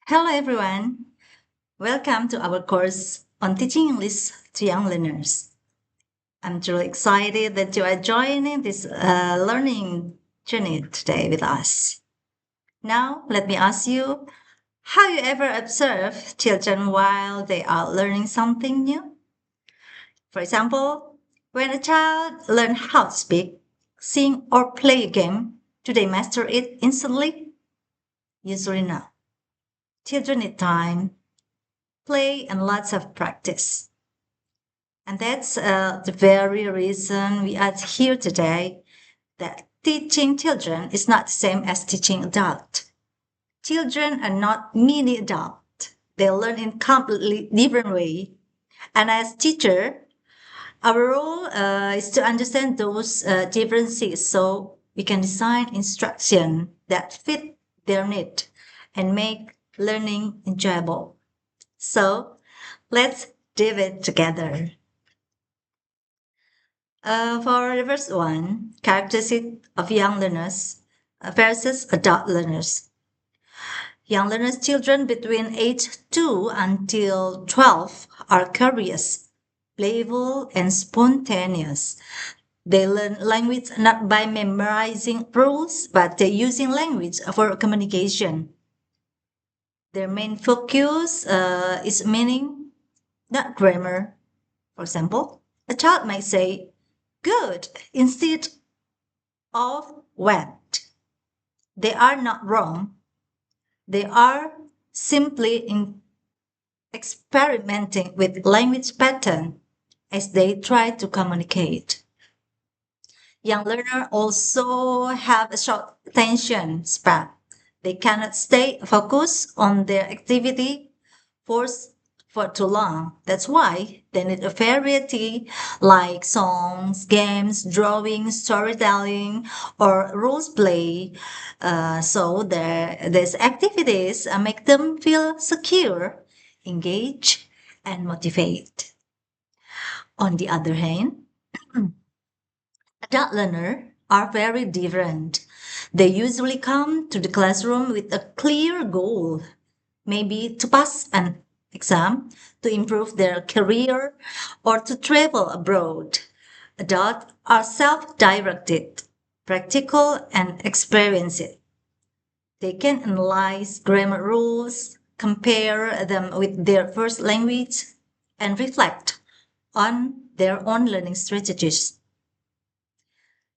Hello, everyone. Welcome to our course on teaching English to young learners. I'm truly excited that you are joining this learning journey today with us. Now, let me ask you, have you ever observed children while they are learning something new? For example, when a child learns how to speak, sing, or play a game, do they master it instantly? Usually not. Children need time, play, and lots of practice. And that's the very reason we are here today, that teaching children is not the same as teaching adults. Children are not mini adults. They learn in completely different way. And as teacher, our role is to understand those differences so we can design instruction that fit their need and make learning enjoyable. So let's dive it together. For the first one, characteristic of young learners versus adult learners. Young learners, children between age 2 until 12, are curious, playful, and spontaneous. They learn language not by memorizing rules, but they're using language for communication. Their main focus is meaning, not grammar. For example, a child might say, good, instead of wet. They are not wrong. They are simply experimenting with language pattern as they try to communicate. Young learners also have a short attention span. They cannot stay focused on their activity for for too long. That's why they need a variety like songs, games, drawing, storytelling, or rules play. So these activities make them feel secure, engaged, and motivated. On the other hand, adult learners are very different. They usually come to the classroom with a clear goal, maybe to pass an exam, to improve their career, or to travel abroad. Adults are self directed, practical, and experienced. They can analyze grammar rules, compare them with their first language, and reflect on their own learning strategies.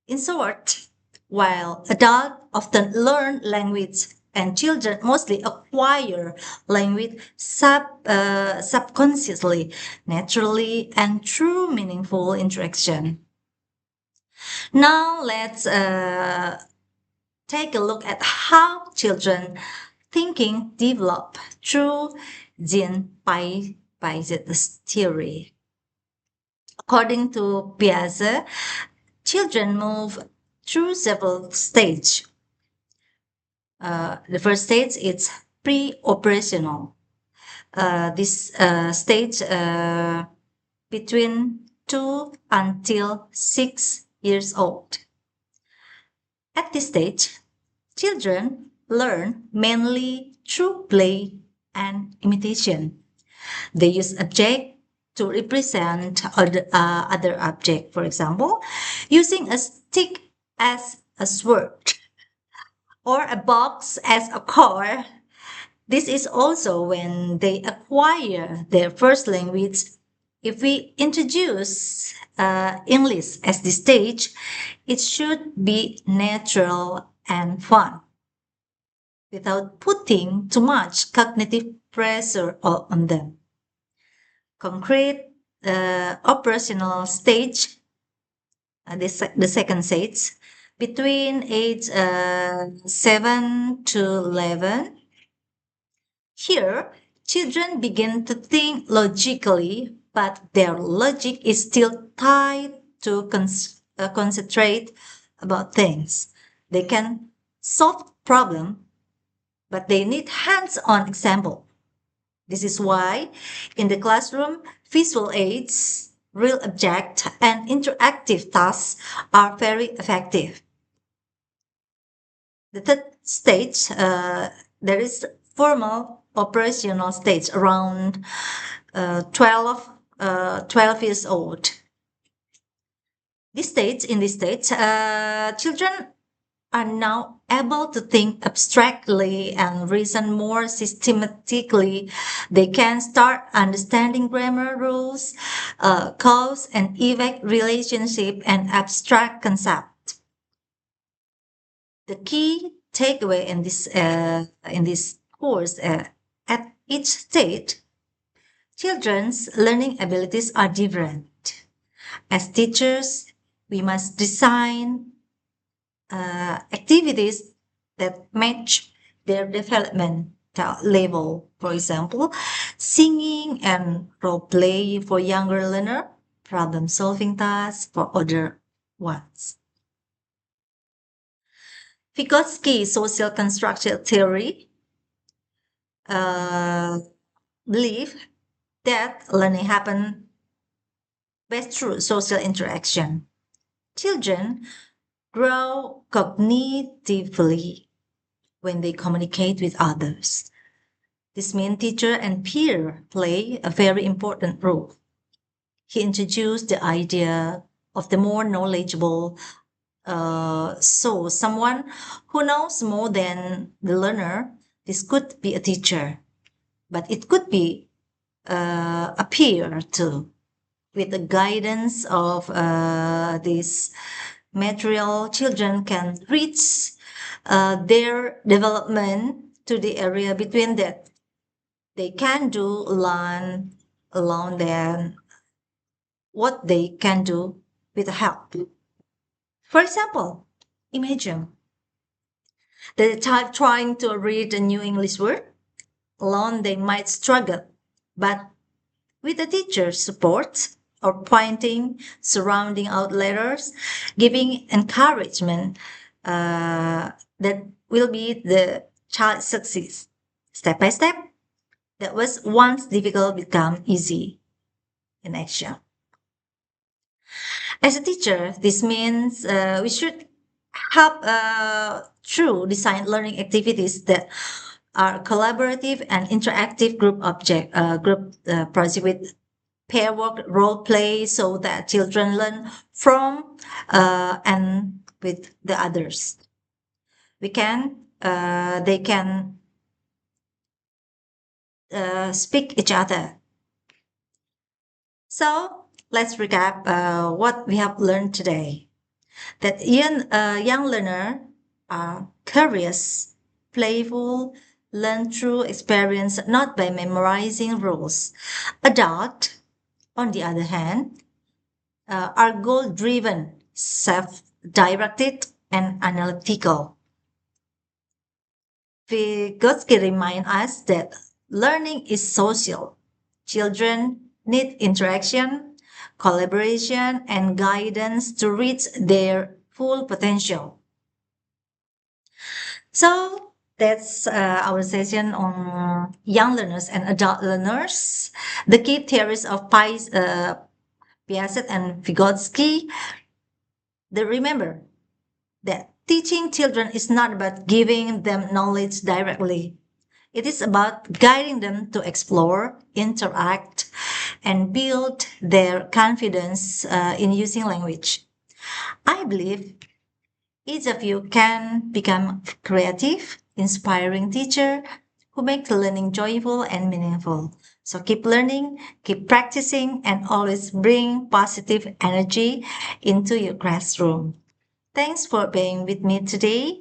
In short, while adults often learn language and children mostly acquire language subconsciously, naturally, and through meaningful interaction. Now let's take a look at how children thinking develop through Piaget's theory. According to Piaget, children move through several stages. The first stage is pre-operational. This stage between 2 until 6 years old. At this stage, children learn mainly through play and imitation. They use object to represent other object. For example, using a stick as a sword or a box as a car. This is also when they acquire their first language. If we introduce English as the stage, it should be natural and fun without putting too much cognitive pressure on them. Concrete operational stage, the second stage, between age 7 to 11. Here, children begin to think logically, but their logic is still tied to concentrate about things. They can solve problem, but they need hands-on example. This is why in the classroom, visual aids, real object, and interactive tasks are very effective. The third stage, there is formal operational stage around 12 years old. In this stage, children are now able to think abstractly and reason more systematically. They can start understanding grammar rules, cause and effect relationship, and abstract concept. The key takeaway in this course at each stage, children's learning abilities are different. As teachers, we must design activities that match their development level. For example, singing and role play for younger learner, problem solving tasks for older ones. Vygotsky's social construction theory uh, believe that learning happens best through social interaction. Children grow cognitively when they communicate with others. This means teacher and peer play a very important role. He introduced the idea of the more knowledgeable, so someone who knows more than the learner. This could be a teacher, but it could be a peer too. With the guidance of this material, children can reach their development to the area between that they can do learn alone than what they can do with help. For example, imagine the child trying to read a new English word. Alone, they might struggle, but with the teacher's support or pointing, surrounding out letters, giving encouragement, that will be the child success. Step by step, that was once difficult become easy in action. As a teacher, this means we should help through design learning activities that are collaborative and interactive group project with pair work, role play, so that children learn from and with the others. They can speak each other. So let's recap what we have learned today. That young learner are curious, playful, learn through experience, not by memorizing rules. Adult, on the other hand, are goal driven, self directed, and analytical. Vygotsky reminds us that learning is social. Children need interaction, collaboration, and guidance to reach their full potential. So that's our session on young learners and adult learners. The key theories of Piaget and Vygotsky. They remember that teaching children is not about giving them knowledge directly. It is about guiding them to explore, interact, and build their confidence in using language. I believe each of you can become creative, inspiring teacher who make learning joyful and meaningful. So keep learning, keep practicing, and always bring positive energy into your classroom. Thanks for being with me today.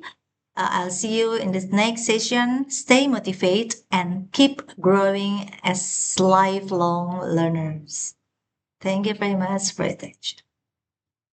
I'll see you in the next session. Stay motivated and keep growing as lifelong learners. Thank you very much for your attention.